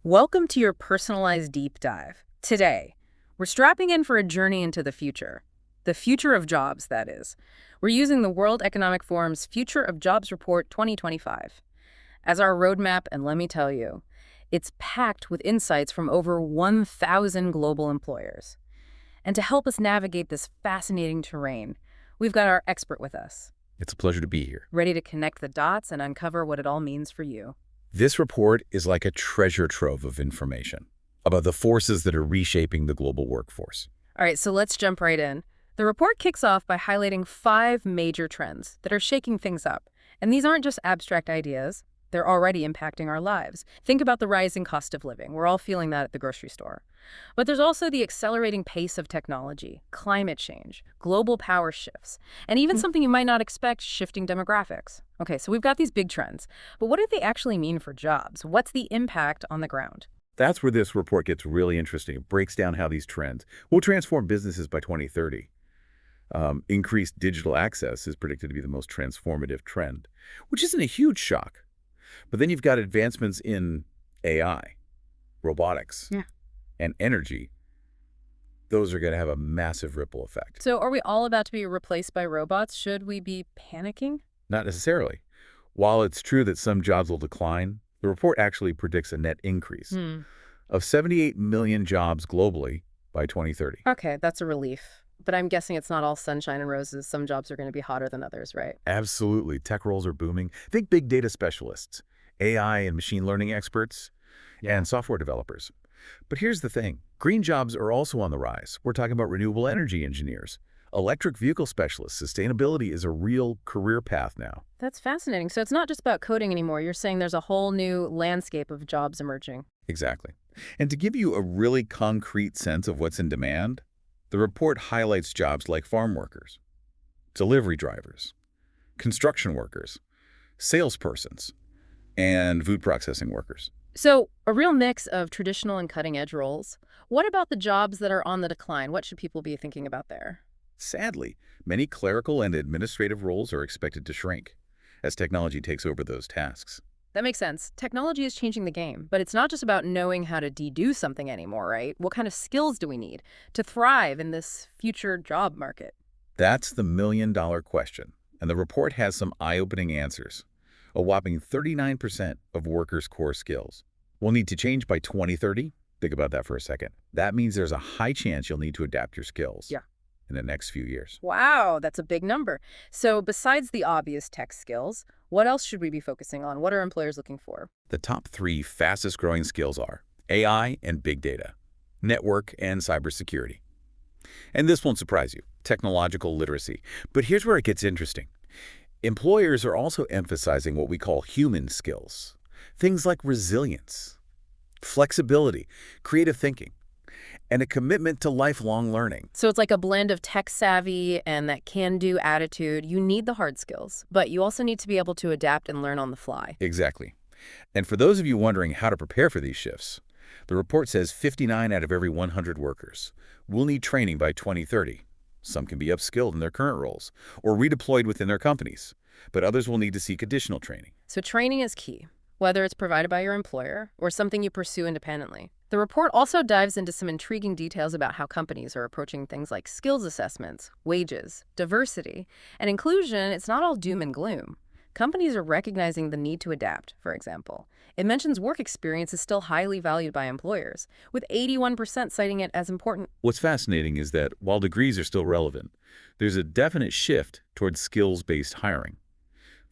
Welcome to your personalized deep dive. Today, we're strapping in for a journey into the future of jobs, that is. We're using the World Economic Forum's Future of Jobs Report 2025 as our roadmap, and let me tell you, it's packed with insights from over 1,000 global employers. And to help us navigate this fascinating terrain, we've got our expert with us, It's a pleasure to be here. ready to connect the dots and uncover what it all means for you. This report is like a treasure trove of information about the forces that are reshaping the global workforce. All right, so let's jump right in. The report kicks off by highlighting 5 major trends that are shaking things up. And these aren't just abstract ideas. They're already impacting our lives. Think about the rising cost of living. We're all feeling that at the grocery store. But there's also the accelerating pace of technology, climate change, global power shifts, and even something you might not expect, shifting demographics. Okay, so we've got these big trends. But what do they actually mean for jobs? What's the impact on the ground? That's where this report gets really interesting. It breaks down how these trends will transform businesses by 2030. Increased digital access is predicted to be the most transformative trend, which isn't a huge shock. But then you've got advancements in AI, robotics, Yeah. and energy. Those are going to have a massive ripple effect. So are we all about to be replaced by robots? Should we be panicking? Not necessarily. While it's true that some jobs will decline, the report actually predicts a net increase of 78 million jobs globally by 2030. Okay, that's a relief. But I'm guessing it's not all sunshine and roses. Some jobs are going to be hotter than others, right? Absolutely. Tech roles are booming. Think big data specialists, AI and machine learning experts, and software developers. But here's the thing. Green jobs are also on the rise. We're talking about renewable energy engineers, electric vehicle specialists. Sustainability is a real career path now. That's fascinating. So it's not just about coding anymore. You're saying there's a whole new landscape of jobs emerging. Exactly. And to give you a really concrete sense of what's in demand, the report highlights jobs like farm workers, delivery drivers, construction workers, salespersons, and food processing workers. So a real mix of traditional and cutting-edge roles. What about the jobs that are on the decline? What should people be thinking about there? Sadly, many clerical and administrative roles are expected to shrink as technology takes over those tasks. That makes sense. Technology is changing the game, but it's not just about knowing how to de-do something anymore, right? What kind of skills do we need to thrive in this future job market? That's the million-dollar question, and the report has some eye-opening answers. A whopping 39% of workers' core skills will need to change by 2030. Think about that for a second. That means there's a high chance you'll need to adapt your skills in the next few years. Wow, that's a big number. So besides the obvious tech skills, what else should we be focusing on? What are employers looking for? The top 3 fastest-growing skills are AI and big data, network and cybersecurity. And this won't surprise you, technological literacy. But here's where it gets interesting. Employers are also emphasizing what we call human skills. Things like resilience, flexibility, creative thinking, and a commitment to lifelong learning. So it's like a blend of tech savvy and that can-do attitude. You need the hard skills, but you also need to be able to adapt and learn on the fly. Exactly. And for those of you wondering how to prepare for these shifts, the report says 59 out of every 100 workers will need training by 2030. Some can be upskilled in their current roles or redeployed within their companies, but others will need to seek additional training. So training is key, whether it's provided by your employer or something you pursue independently. The report also dives into some intriguing details about how companies are approaching things like skills assessments, wages, diversity, and inclusion. It's not all doom and gloom. Companies are recognizing the need to adapt, for example. It mentions work experience is still highly valued by employers, with 81% citing it as important. What's fascinating is that while degrees are still relevant, there's a definite shift towards skills-based hiring.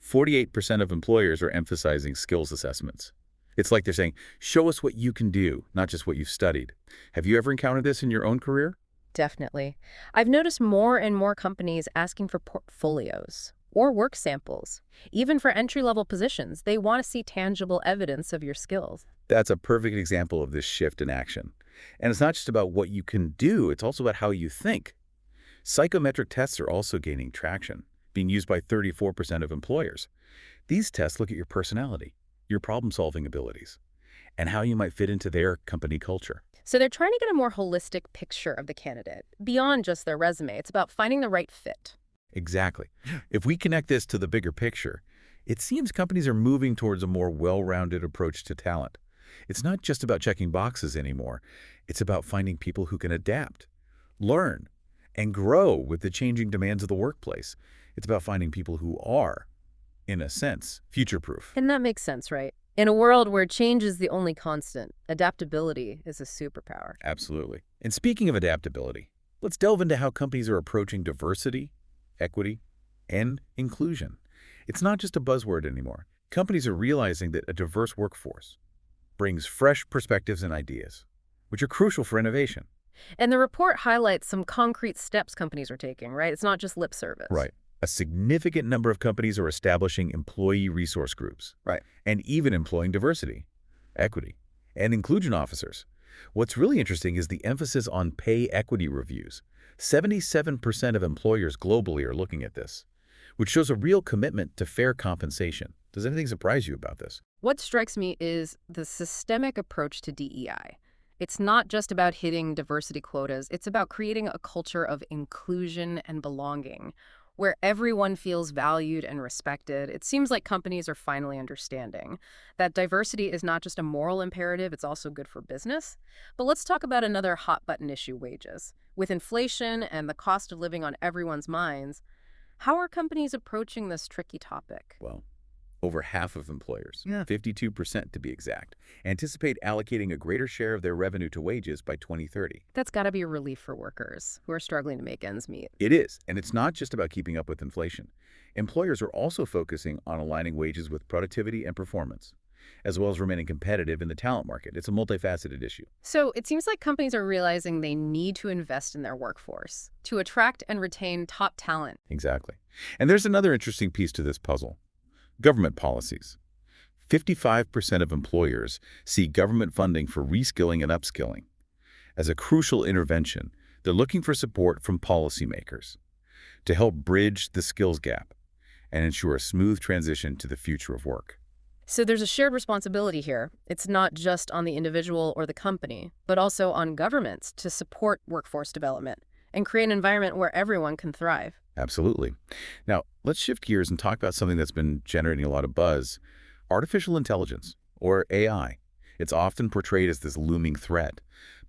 48% of employers are emphasizing skills assessments. It's like they're saying, show us what you can do, not just what you've studied. Have you ever encountered this in your own career? Definitely. I've noticed more and more companies asking for portfolios or work samples. Even for entry-level positions, they want to see tangible evidence of your skills. That's a perfect example of this shift in action. And it's not just about what you can do, it's also about how you think. Psychometric tests are also gaining traction, being used by 34% of employers. These tests look at your personality, your problem-solving abilities, and how you might fit into their company culture. So they're trying to get a more holistic picture of the candidate, beyond just their resume. It's about finding the right fit. Exactly. If we connect this to the bigger picture, it seems companies are moving towards a more well-rounded approach to talent. It's not just about checking boxes anymore. It's about finding people who can adapt, learn, and grow with the changing demands of the workplace. It's about finding people who are, in a sense, future-proof. And that makes sense, right? In a world where change is the only constant, adaptability is a superpower. Absolutely. And speaking of adaptability, let's delve into how companies are approaching diversity, equity, and inclusion. It's not just a buzzword anymore. Companies are realizing that a diverse workforce brings fresh perspectives and ideas, which are crucial for innovation. And the report highlights some concrete steps companies are taking, right? It's not just lip service. Right. A significant number of companies are establishing employee resource groups. Right. And even employing diversity, equity, and inclusion officers. What's really interesting is the emphasis on pay equity reviews. 77% of employers globally are looking at this, which shows a real commitment to fair compensation. Does anything surprise you about this? What strikes me is the systemic approach to DEI. It's not just about hitting diversity quotas, it's about creating a culture of inclusion and belonging, where everyone feels valued and respected. It seems like companies are finally understanding that diversity is not just a moral imperative, it's also good for business. But let's talk about another hot-button issue, wages. With inflation and the cost of living on everyone's minds, how are companies approaching this tricky topic? Well, over half of employers, Yeah. 52% to be exact, anticipate allocating a greater share of their revenue to wages by 2030. That's got to be a relief for workers who are struggling to make ends meet. It is, and it's not just about keeping up with inflation. Employers are also focusing on aligning wages with productivity and performance, as well as remaining competitive in the talent market. It's a multifaceted issue. So it seems like companies are realizing they need to invest in their workforce to attract and retain top talent. Exactly. And there's another interesting piece to this puzzle. Government policies. 55% of employers see government funding for reskilling and upskilling. As a crucial intervention, they're looking for support from policymakers to help bridge the skills gap and ensure a smooth transition to the future of work. So there's a shared responsibility here. It's not just on the individual or the company, but also on governments to support workforce development and create an environment where everyone can thrive. Absolutely. Now, let's shift gears and talk about something that's been generating a lot of buzz. Artificial intelligence, or AI. It's often portrayed as this looming threat.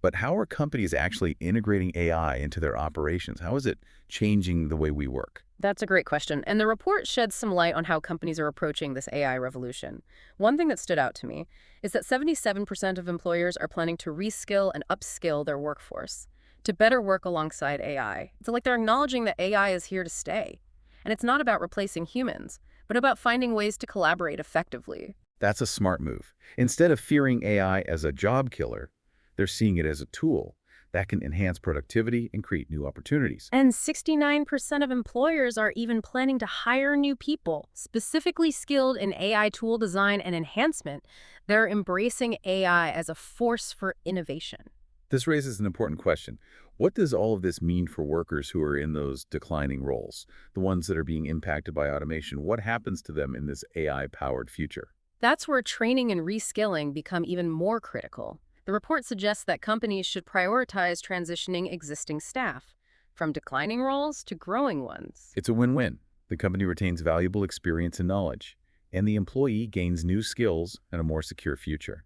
But how are companies actually integrating AI into their operations? How is it changing the way we work? That's a great question, and the report sheds some light on how companies are approaching this AI revolution. One thing that stood out to me is that 77% of employers are planning to reskill and upskill their workforce to better work alongside AI. It's like they're acknowledging that AI is here to stay. And it's not about replacing humans, but about finding ways to collaborate effectively. That's a smart move. Instead of fearing AI as a job killer, they're seeing it as a tool that can enhance productivity and create new opportunities. And 69% of employers are even planning to hire new people, specifically skilled in AI tool design and enhancement. They're embracing AI as a force for innovation. This raises an important question. What does all of this mean for workers who are in those declining roles, the ones that are being impacted by automation? What happens to them in this AI-powered future? That's where training and reskilling become even more critical. The report suggests that companies should prioritize transitioning existing staff, from declining roles to growing ones. It's a win-win. The company retains valuable experience and knowledge, and the employee gains new skills and a more secure future.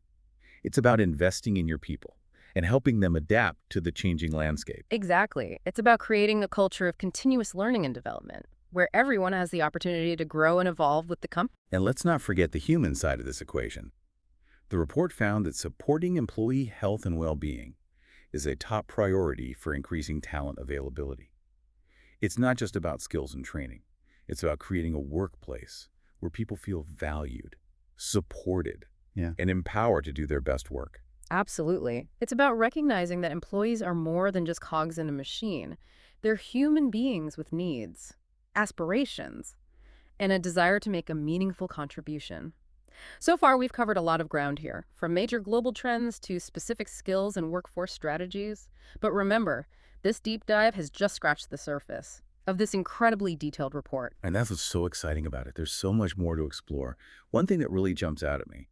It's about investing in your people and helping them adapt to the changing landscape. Exactly. It's about creating a culture of continuous learning and development, where everyone has the opportunity to grow and evolve with the company. And let's not forget the human side of this equation. The report found that supporting employee health and well-being is a top priority for increasing talent availability. It's not just about skills and training. It's about creating a workplace where people feel valued, supported, and empowered to do their best work. Absolutely. It's about recognizing that employees are more than just cogs in a machine. They're human beings with needs, aspirations, and a desire to make a meaningful contribution. So far, we've covered a lot of ground here, from major global trends to specific skills and workforce strategies. But remember, this deep dive has just scratched the surface of this incredibly detailed report. And that's what's so exciting about it. There's so much more to explore. One thing that really jumps out at me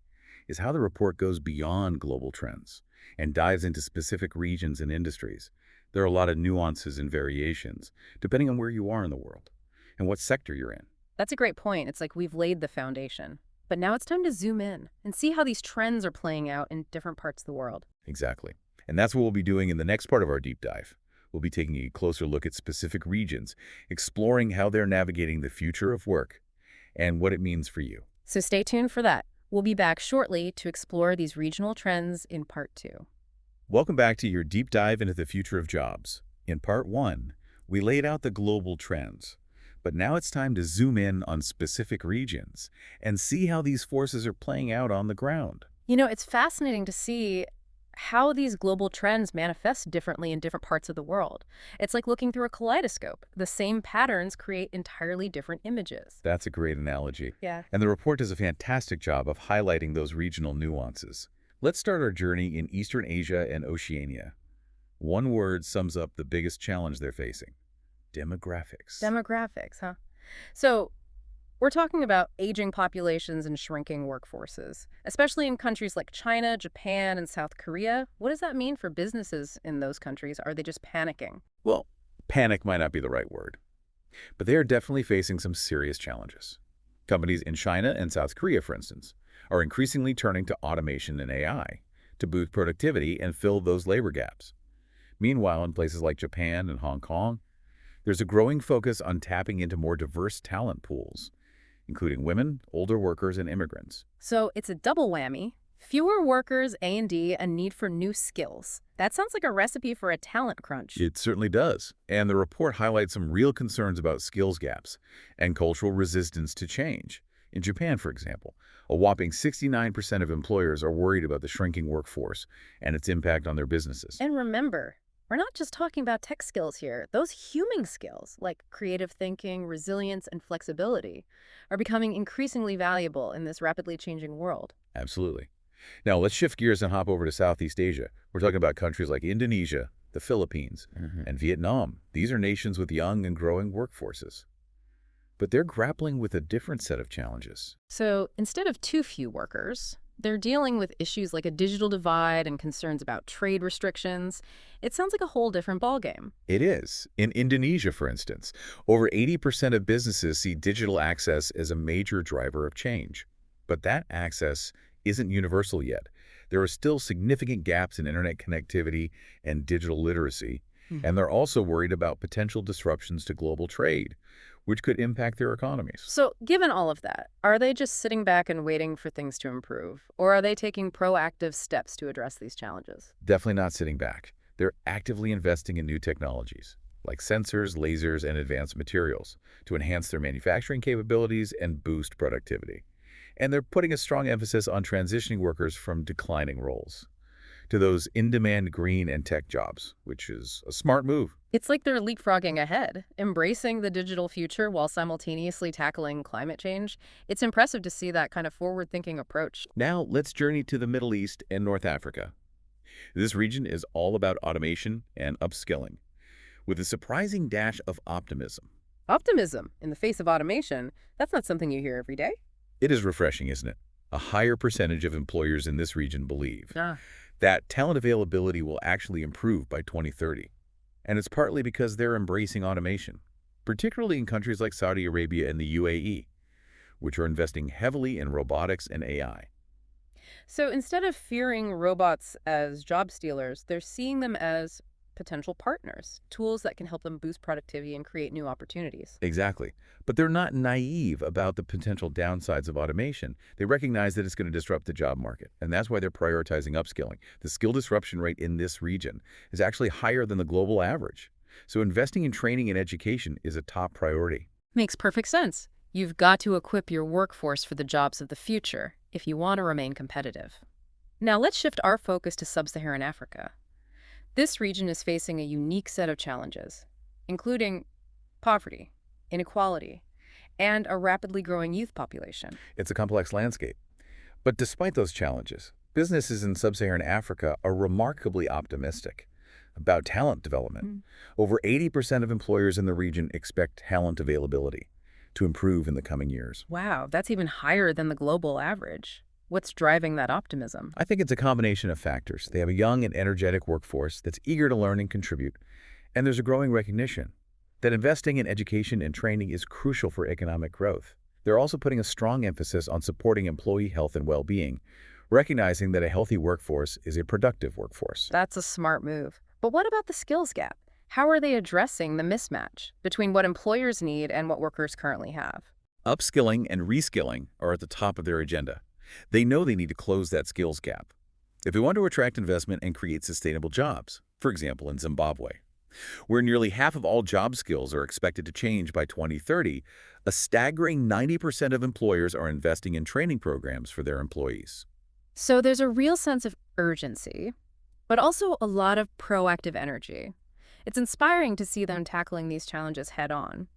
is how the report goes beyond global trends and dives into specific regions and industries. There are a lot of nuances and variations, depending on where you are in the world and what sector you're in. That's a great point. It's like we've laid the foundation. But now it's time to zoom in and see how these trends are playing out in different parts of the world. Exactly. And that's what we'll be doing in the next part of our deep dive. We'll be taking a closer look at specific regions, exploring how they're navigating the future of work and what it means for you. So stay tuned for that. We'll be back shortly to explore these regional trends in part 2. Welcome back to your deep dive into the future of jobs. In part 1, we laid out the global trends. But now it's time to zoom in on specific regions and see how these forces are playing out on the ground. You know, it's fascinating to see how these global trends manifest differently in different parts of the world. It's like looking through a kaleidoscope. The same patterns create entirely different images. That's a great analogy. Yeah. And the report does a fantastic job of highlighting those regional nuances. Let's start our journey in Eastern Asia and Oceania. One word sums up the biggest challenge they're facing: demographics. Demographics, huh? So we're talking about aging populations and shrinking workforces, especially in countries like China, Japan, and South Korea. What does that mean for businesses in those countries? Are they just panicking? Well, panic might not be the right word, but they are definitely facing some serious challenges. Companies in China and South Korea, for instance, are increasingly turning to automation and AI to boost productivity and fill those labor gaps. Meanwhile, in places like Japan and Hong Kong, there's a growing focus on tapping into more diverse talent pools, including women, older workers, and immigrants. So it's a double whammy. Fewer workers, A&D, and need for new skills. That sounds like a recipe for a talent crunch. It certainly does. And the report highlights some real concerns about skills gaps and cultural resistance to change. In Japan, for example, a whopping 69% of employers are worried about the shrinking workforce and its impact on their businesses. And remember, we're not just talking about tech skills here. Those human skills, like creative thinking, resilience, and flexibility, are becoming increasingly valuable in this rapidly changing world. Absolutely. Now, let's shift gears and hop over to Southeast Asia. We're talking about countries like Indonesia, the Philippines, and Vietnam. These are nations with young and growing workforces. But they're grappling with a different set of challenges. So instead of too few workers, they're dealing with issues like a digital divide and concerns about trade restrictions. It sounds like a whole different ballgame. It is. In Indonesia, for instance, over 80% of businesses see digital access as a major driver of change. But that access isn't universal yet. There are still significant gaps in internet connectivity and digital literacy, and they're also worried about potential disruptions to global trade, which could impact their economies. So given all of that, are they just sitting back and waiting for things to improve? Or are they taking proactive steps to address these challenges? Definitely not sitting back. They're actively investing in new technologies, like sensors, lasers, and advanced materials, to enhance their manufacturing capabilities and boost productivity. And they're putting a strong emphasis on transitioning workers from declining roles to those in-demand green and tech jobs, which is a smart move. It's like they're leapfrogging ahead, embracing the digital future while simultaneously tackling climate change. It's impressive to see that kind of forward-thinking approach. Now, let's journey to the Middle East and North Africa. This region is all about automation and upskilling, with a surprising dash of optimism. Optimism in the face of automation, that's not something you hear every day. It is refreshing, isn't it? A higher percentage of employers in this region believe Ah. that talent availability will actually improve by 2030. And it's partly because they're embracing automation, particularly in countries like Saudi Arabia and the UAE, which are investing heavily in robotics and AI. So instead of fearing robots as job stealers, they're seeing them as potential partners, tools that can help them boost productivity and create new opportunities. Exactly. But they're not naive about the potential downsides of automation. They recognize that it's going to disrupt the job market, and that's why they're prioritizing upskilling. The skill disruption rate in this region is actually higher than the global average. So investing in training and education is a top priority. Makes perfect sense. You've got to equip your workforce for the jobs of the future if you want to remain competitive. Now let's shift our focus to sub-Saharan Africa. This region is facing a unique set of challenges, including poverty, inequality, and a rapidly growing youth population. It's a complex landscape. But despite those challenges, businesses in sub-Saharan Africa are remarkably optimistic about talent development. Over 80% of employers in the region expect talent availability to improve in the coming years. Wow, that's even higher than the global average. What's driving that optimism? I think it's a combination of factors. They have a young and energetic workforce that's eager to learn and contribute, and there's a growing recognition that investing in education and training is crucial for economic growth. They're also putting a strong emphasis on supporting employee health and well-being, recognizing that a healthy workforce is a productive workforce. That's a smart move. But what about the skills gap? How are they addressing the mismatch between what employers need and what workers currently have? Upskilling and reskilling are at the top of their agenda. They know they need to close that skills gap if they want to attract investment and create sustainable jobs, for example, in Zimbabwe, where nearly half of all job skills are expected to change by 2030, a staggering 90% of employers are investing in training programs for their employees. So there's a real sense of urgency, but also a lot of proactive energy. It's inspiring to see them tackling these challenges head on.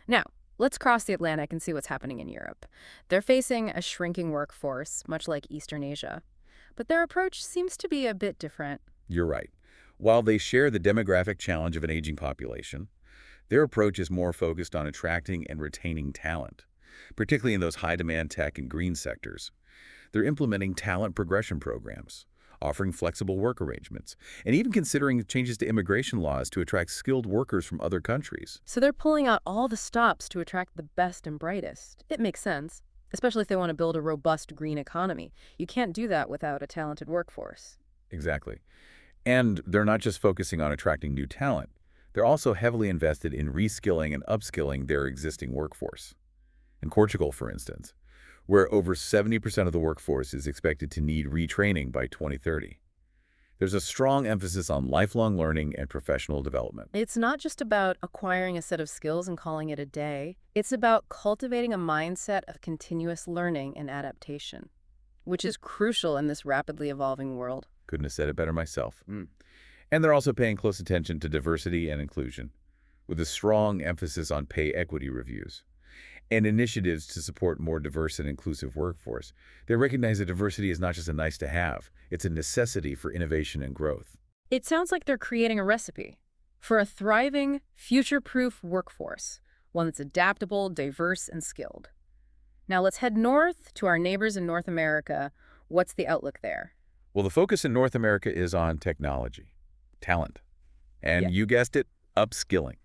Now, let's cross the Atlantic and see what's happening in Europe. They're facing a shrinking workforce, much like Eastern Asia. But their approach seems to be a bit different. You're right. While they share the demographic challenge of an aging population, their approach is more focused on attracting and retaining talent, particularly in those high-demand tech and green sectors. They're implementing talent progression programs, offering flexible work arrangements, and even considering changes to immigration laws to attract skilled workers from other countries. So they're pulling out all the stops to attract the best and brightest. It makes sense, especially if they want to build a robust green economy. You can't do that without a talented workforce. Exactly. And they're not just focusing on attracting new talent. They're also heavily invested in reskilling and upskilling their existing workforce. In Portugal, for instance, where over 70% of the workforce is expected to need retraining by 2030. There's a strong emphasis on lifelong learning and professional development. It's not just about acquiring a set of skills and calling it a day. It's about cultivating a mindset of continuous learning and adaptation, which is crucial in this rapidly evolving world. Couldn't have said it better myself. And they're also paying close attention to diversity and inclusion, with a strong emphasis on pay equity reviews and initiatives to support more diverse and inclusive workforce. They recognize that diversity is not just a nice to have, it's a necessity for innovation and growth. It sounds like they're creating a recipe for a thriving, future-proof workforce, one that's adaptable, diverse, and skilled. Now let's head north to our neighbors in North America. What's the outlook there? Well, the focus in North America is on technology, talent, and Yeah. you guessed it, upskilling.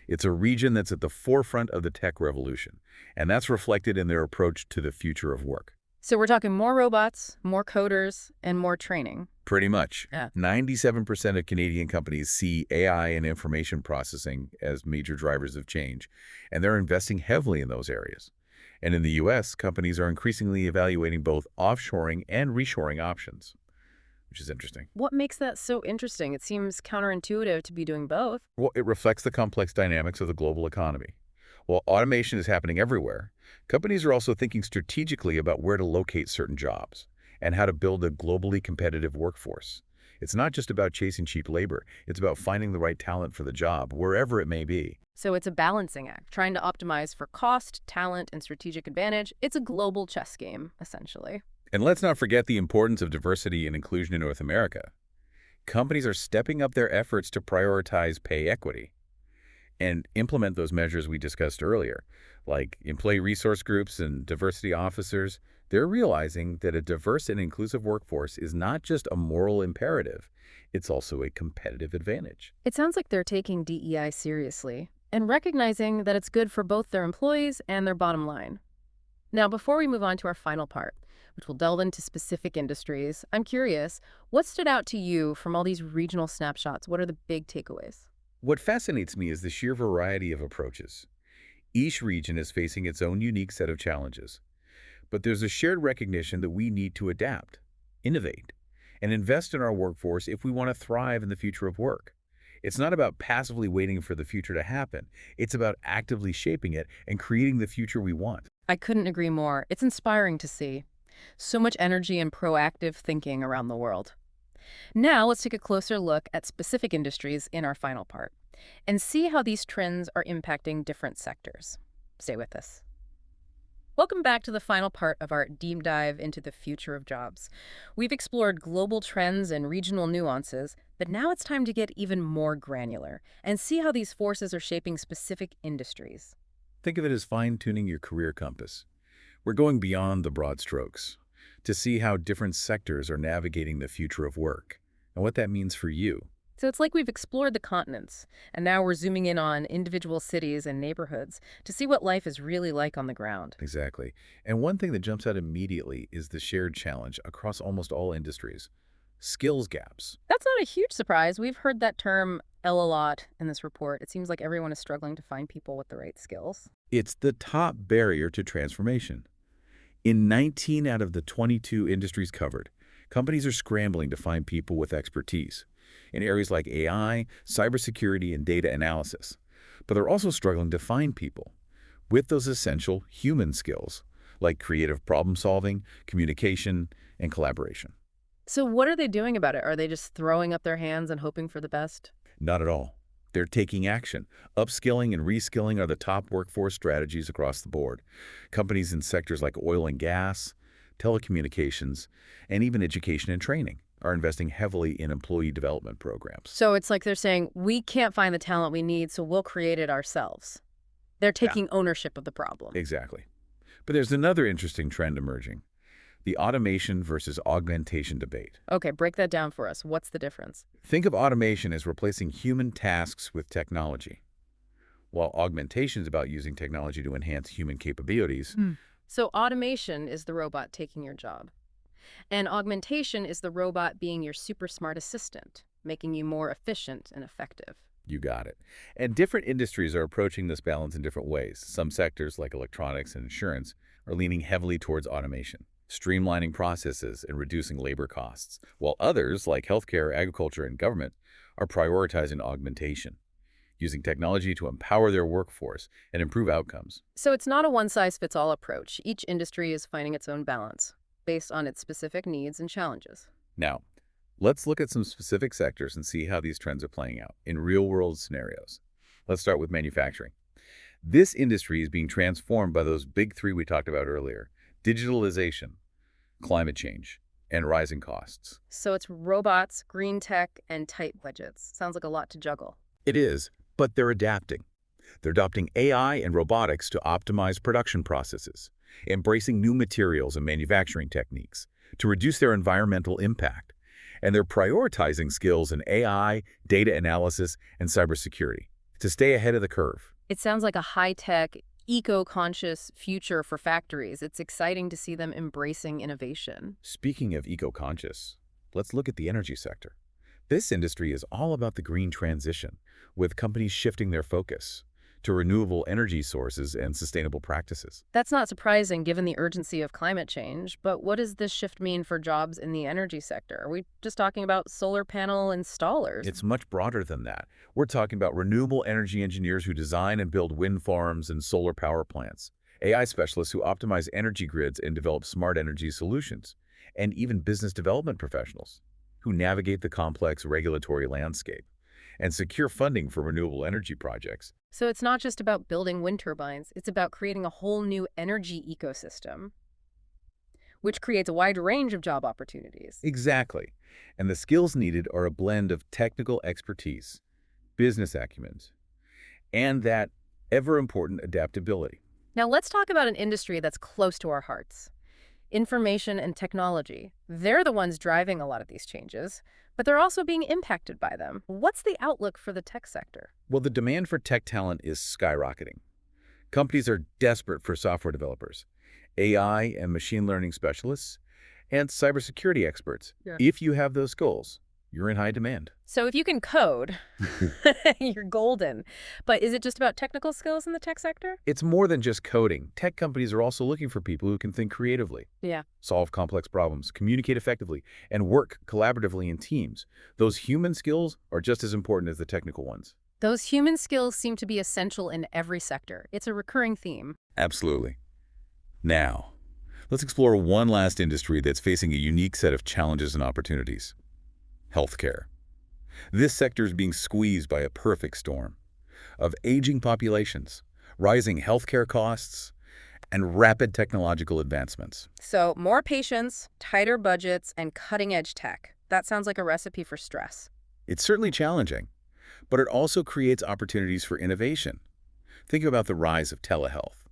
It's a region that's at the forefront of the tech revolution, and that's reflected in their approach to the future of work. So we're talking more robots, more coders, and more training. Pretty much. Yeah. 97% of Canadian companies see AI and information processing as major drivers of change, and they're investing heavily in those areas. And in the U.S., companies are increasingly evaluating both offshoring and reshoring options, which is interesting. What makes that so interesting? It seems counterintuitive to be doing both. Well, it reflects the complex dynamics of the global economy. While automation is happening everywhere, companies are also thinking strategically about where to locate certain jobs and how to build a globally competitive workforce. It's not just about chasing cheap labor. It's about finding the right talent for the job, wherever it may be. So it's a balancing act, trying to optimize for cost, talent, and strategic advantage. It's a global chess game, essentially. And let's not forget the importance of diversity and inclusion in North America. Companies are stepping up their efforts to prioritize pay equity and implement those measures we discussed earlier, like employee resource groups and diversity officers. They're realizing that a diverse and inclusive workforce is not just a moral imperative, it's also a competitive advantage. It sounds like they're taking DEI seriously and recognizing that it's good for both their employees and their bottom line. Now, before we move on to our final part, which will delve into specific industries, I'm curious, what stood out to you from all these regional snapshots? What are the big takeaways? What fascinates me is the sheer variety of approaches. Each region is facing its own unique set of challenges, but there's a shared recognition that we need to adapt, innovate, and invest in our workforce if we want to thrive in the future of work. It's not about passively waiting for the future to happen. It's about actively shaping it and creating the future we want. I couldn't agree more. It's inspiring to see. So much energy and proactive thinking around the world. Now let's take a closer look at specific industries in our final part and see how these trends are impacting different sectors. Stay with us. Welcome back to the final part of our deep dive into the future of jobs. We've explored global trends and regional nuances, but now it's time to get even more granular and see how these forces are shaping specific industries. Think of it as fine-tuning your career compass. We're going beyond the broad strokes to see how different sectors are navigating the future of work and what that means for you. So it's like we've explored the continents, and now we're zooming in on individual cities and neighborhoods to see what life is really like on the ground. Exactly. And one thing that jumps out immediately is the shared challenge across almost all industries: skills gaps. That's not a huge surprise. We've heard that term a lot in this report. It seems like everyone is struggling to find people with the right skills. It's the top barrier to transformation. In 19 out of the 22 industries covered, companies are scrambling to find people with expertise in areas like AI, cybersecurity, and data analysis. But they're also struggling to find people with those essential human skills like creative problem solving, communication, and collaboration. So what are they doing about it? Are they just throwing up their hands and hoping for the best? Not at all. They're taking action. Upskilling and reskilling are the top workforce strategies across the board. Companies in sectors like oil and gas, telecommunications, and even education and training are investing heavily in employee development programs. So it's like they're saying, we can't find the talent we need, so we'll create it ourselves. They're Yeah, taking ownership of the problem. exactly. But there's another interesting trend emerging: the automation versus augmentation debate. Okay, break that down for us. What's the difference? Think of automation as replacing human tasks with technology, while augmentation is about using technology to enhance human capabilities. So automation is the robot taking your job, and augmentation is the robot being your super smart assistant, making you more efficient and effective. You got it. And different industries are approaching this balance in different ways. Some sectors, like electronics and insurance, are leaning heavily towards automation, streamlining processes and reducing labor costs, while others, like healthcare, agriculture, and government, are prioritizing augmentation, using technology to empower their workforce and improve outcomes. So it's not a one-size-fits-all approach. Each industry is finding its own balance based on its specific needs and challenges. Now, let's look at some specific sectors and see how these trends are playing out in real-world scenarios. Let's start with manufacturing. This industry is being transformed by those big three we talked about earlier: digitalization, climate change, and rising costs. So it's robots, green tech, and tight budgets. Sounds like a lot to juggle. It is, but they're adapting. They're adopting AI and robotics to optimize production processes, embracing new materials and manufacturing techniques to reduce their environmental impact. And they're prioritizing skills in AI, data analysis, and cybersecurity to stay ahead of the curve. It sounds like a high-tech, eco-conscious future for factories. It's exciting to see them embracing innovation. Speaking of eco-conscious, let's look at the energy sector. This industry is all about the green transition, with companies shifting their focus to renewable energy sources and sustainable practices. That's not surprising given the urgency of climate change, but what does this shift mean for jobs in the energy sector? Are we just talking about solar panel installers? It's much broader than that. We're talking about renewable energy engineers who design and build wind farms and solar power plants, AI specialists who optimize energy grids and develop smart energy solutions, and even business development professionals who navigate the complex regulatory landscape and secure funding for renewable energy projects. So it's not just about building wind turbines, it's about creating a whole new energy ecosystem, which creates a wide range of job opportunities. Exactly. And the skills needed are a blend of technical expertise, business acumen, and that ever-important adaptability. Now let's talk about an industry that's close to our hearts. Information and technology. They're the ones driving a lot of these changes, but they're also being impacted by them. What's the outlook for the tech sector? Well, the demand for tech talent is skyrocketing. Companies are desperate for software developers, AI and machine learning specialists, and cybersecurity experts. Yeah. If you have those skills, you're in high demand. So if you can code, you're golden. But is it just about technical skills in the tech sector? It's more than just coding. Tech companies are also looking for people who can think creatively, Yeah. solve complex problems, communicate effectively, and work collaboratively in teams. Those human skills are just as important as the technical ones. Those human skills seem to be essential in every sector. It's a recurring theme. Absolutely. Now, let's explore one last industry that's facing a unique set of challenges and opportunities: healthcare. This sector is being squeezed by a perfect storm of aging populations, rising healthcare costs, and rapid technological advancements. So more patients, tighter budgets, and cutting-edge tech. That sounds like a recipe for stress. It's certainly challenging, but it also creates opportunities for innovation. Think about the rise of telehealth,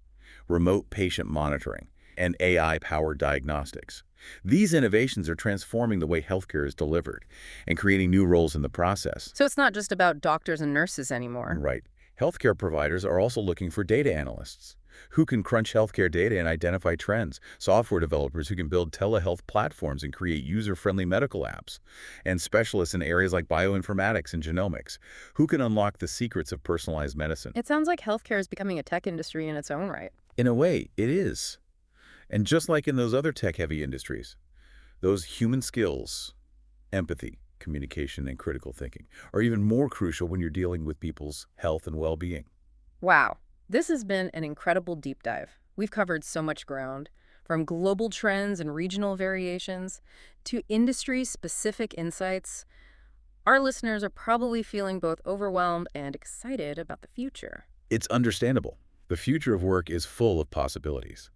remote patient monitoring, and AI-powered diagnostics. These innovations are transforming the way healthcare is delivered and creating new roles in the process. So it's not just about doctors and nurses anymore. Right. Healthcare providers are also looking for data analysts who can crunch healthcare data and identify trends, software developers who can build telehealth platforms and create user-friendly medical apps, and specialists in areas like bioinformatics and genomics who can unlock the secrets of personalized medicine. It sounds like healthcare is becoming a tech industry in its own right. In a way, it is. And just like in those other tech-heavy industries, those human skills, empathy, communication, and critical thinking, are even more crucial when you're dealing with people's health and well-being. Wow, this has been an incredible deep dive. We've covered so much ground, from global trends and regional variations to industry-specific insights. Our listeners are probably feeling both overwhelmed and excited about the future. It's understandable. The future of work is full of possibilities,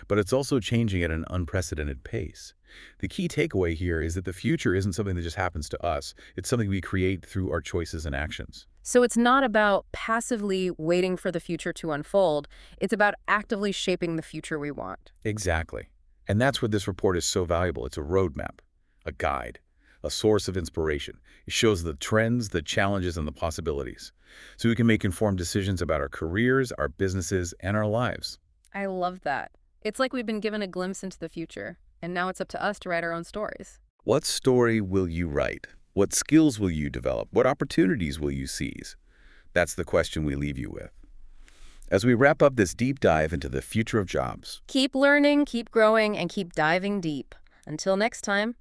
but it's also changing at an unprecedented pace. The key takeaway here is that the future isn't something that just happens to us. It's something we create through our choices and actions. So it's not about passively waiting for the future to unfold. It's about actively shaping the future we want. Exactly. And that's where this report is so valuable. It's a roadmap, a guide, a source of inspiration. It shows the trends, the challenges, and the possibilities, so we can make informed decisions about our careers, our businesses, and our lives. I love that. It's like we've been given a glimpse into the future, and now it's up to us to write our own stories. What story will you write? What skills will you develop? What opportunities will you seize? That's the question we leave you with. As we wrap up this deep dive into the future of jobs. Keep learning, keep growing, and keep diving deep. Until next time.